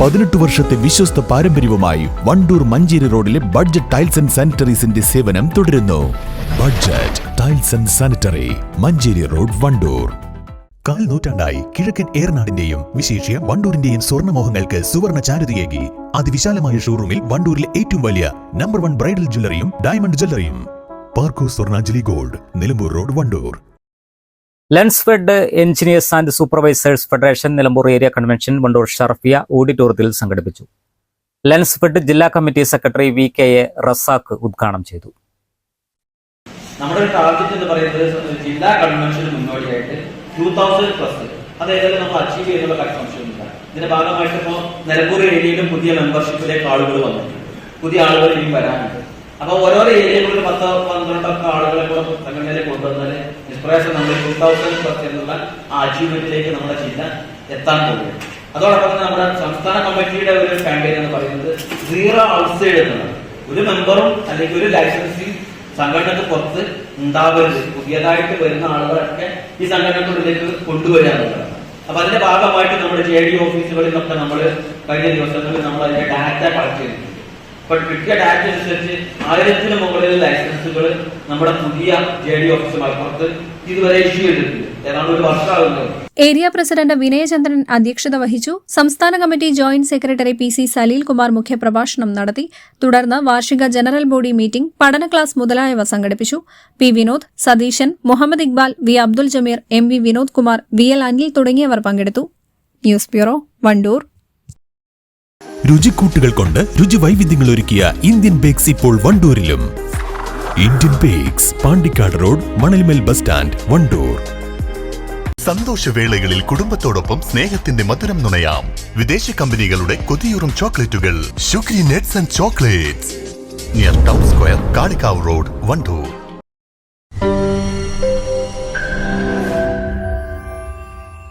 18 വർഷത്തെ വിശ്വസ്ത പാരമ്പര്യവുമായി വണ്ടൂർ മഞ്ചേരി റോഡിലെ ബഡ്ജറ്റ് ടൈൽസ് ആൻഡ് സാനിറ്ററീസിന്റെ സേവനം തുടരുന്നു. Budget tiles and sanitary, Manjeri road, Wandoor. കാൽ നൂറ്റാണ്ടായി കിഴക്കൻ ഏറനാടിന്റെയും വിശേഷ്യ വണ്ടൂരിന്റെയും സ്വർണ്ണമോഹങ്ങൾക്ക് സുവർണ ചാരുതയേകി അതിവിശാലമായ ഷോറൂമിൽ വണ്ടൂരിലെ ഏറ്റവും വലിയ നമ്പർ 1 ബ്രൈഡൽ ജ്വല്ലറിയും ഡയമണ്ട് ജ്വല്ലറിയും. Parco Swarnanjali gold, Nilambur road, Wandoor. Lensfed engineers and supervisors federation Nilambur area convention Wandoor Sharfia ഓഡിറ്റോറിയത്തിൽ സംഘടിപ്പിച്ചു. ലെൻസ്ഫെഡ് ജില്ലാ കമ്മിറ്റി സെക്രട്ടറി VK റസാഖ് ഉദ്ഘാടനം ചെയ്തു. നമ്മുടെ ടാർഗറ്റ് എന്ന് പറയുന്നത് ജില്ലാ കൺവെൻഷന് മുന്നോടിയായിട്ട് 2000+ അതായത് നമ്മൾ അച്ചീവ് ചെയ്യുന്നുള്ള സംശയമില്ല. ഇതിന്റെ ഭാഗമായിട്ട് ഇപ്പോൾ നിലമ്പൂർ ഏരിയയിലും പുതിയ മെമ്പർഷിപ്പിലേക്ക് ആളുകൾ വന്നിട്ടുണ്ട്, പുതിയ ആളുകൾ ഇനിയും വരാനുണ്ട്. അപ്പൊ ഓരോരോ ഏരിയകളിൽ 10-12 ആളുകളെ കൂടെ സംഘടനയിലേക്ക് കൊണ്ടുവന്നാൽ നിഷ്പ്രയാസം നമ്മൾ 2000+ എന്നുള്ള ആ അച്ചീവ്മെന്റിലേക്ക് നമ്മുടെ ജില്ല എത്താൻ പോകുന്നു. അതോടൊപ്പം തന്നെ നമ്മുടെ സംസ്ഥാന കമ്മിറ്റിയുടെ ഒരു ക്യാമ്പയിൻ എന്ന് പറയുന്നത് സീറോ ഔട്ട്സൈഡ് എന്നതാണ്. ഒരു മെമ്പറും അല്ലെങ്കിൽ ഒരു ലൈസൻസിങ് സംഘടനക്ക് പുറത്ത് ഉണ്ടാവരുത്. പുതിയതായിട്ട് വരുന്ന ആളുകളൊക്കെ ഈ സംഘടനക്കുള്ളിലേക്ക് കൊണ്ടുവരിക എന്നുള്ളതാണ്. അപ്പൊ അതിന്റെ ഭാഗമായിട്ട് നമ്മുടെ JD ഓഫീസുകളിൽ നിന്നൊക്കെ നമ്മൾ കഴിഞ്ഞ ദിവസങ്ങളിൽ നമ്മൾ അതിന്റെ ഡാറ്റ കളക്ട് ചെയ്തിട്ടുണ്ട്. അപ്പൊ കിട്ടിയ ഡാറ്റ അനുസരിച്ച് 1000-ന് മുകളിൽ ലൈസൻസുകൾ നമ്മുടെ പുതിയ JD ഓഫീസ് മലപ്പുറത്ത് ഇതുവരെ ഇഷ്യൂ ചെയ്തിട്ടുണ്ട്. ഏതാണ്ട് ഒരു വർഷമാകുന്നു. ഏരിയ പ്രസിഡന്റ് വിനയചന്ദ്രൻ അധ്യക്ഷത വഹിച്ചു. സംസ്ഥാന committee joint secretary PC Saleel Kumar മുഖ്യപ്രഭാഷണം നടത്തി. തുടർന്ന് വാർഷിക ജനറൽ ബോഡി മീറ്റിംഗ്, പഠന ക്ലാസ് മുതലായവ സംഘടിപ്പിച്ചു. P Vinod, Satheesan, Muhammad Iqbal, V Abdul Jameer, MV Vinod Kumar, VL Anil തുടങ്ങിയവർ പങ്കെടുത്തു. News bureau, Wandoor. രുചിക്കൂട്ടുകൾ കൊണ്ട് രുചി വൈവിധ്യങ്ങൾ ഒരുക്കിയ ഇന്ത്യൻ ബേക്സ് ഇപ്പോൾ വണ്ടൂരിലും. Indian bakes, Pandikkad road, Manalmel bus stand, Wandoor. സന്തോഷവേളകളിൽ കുടുംബത്തോടൊപ്പം സ്നേഹത്തിന്റെ മധുരം നുണയാം. വിദേശ കമ്പനികളുടെ കൊതിയൂറും ചോക്ലേറ്റുകൾ sugary nuts and chocolates, near town square, Kalikavu road, Wandoor.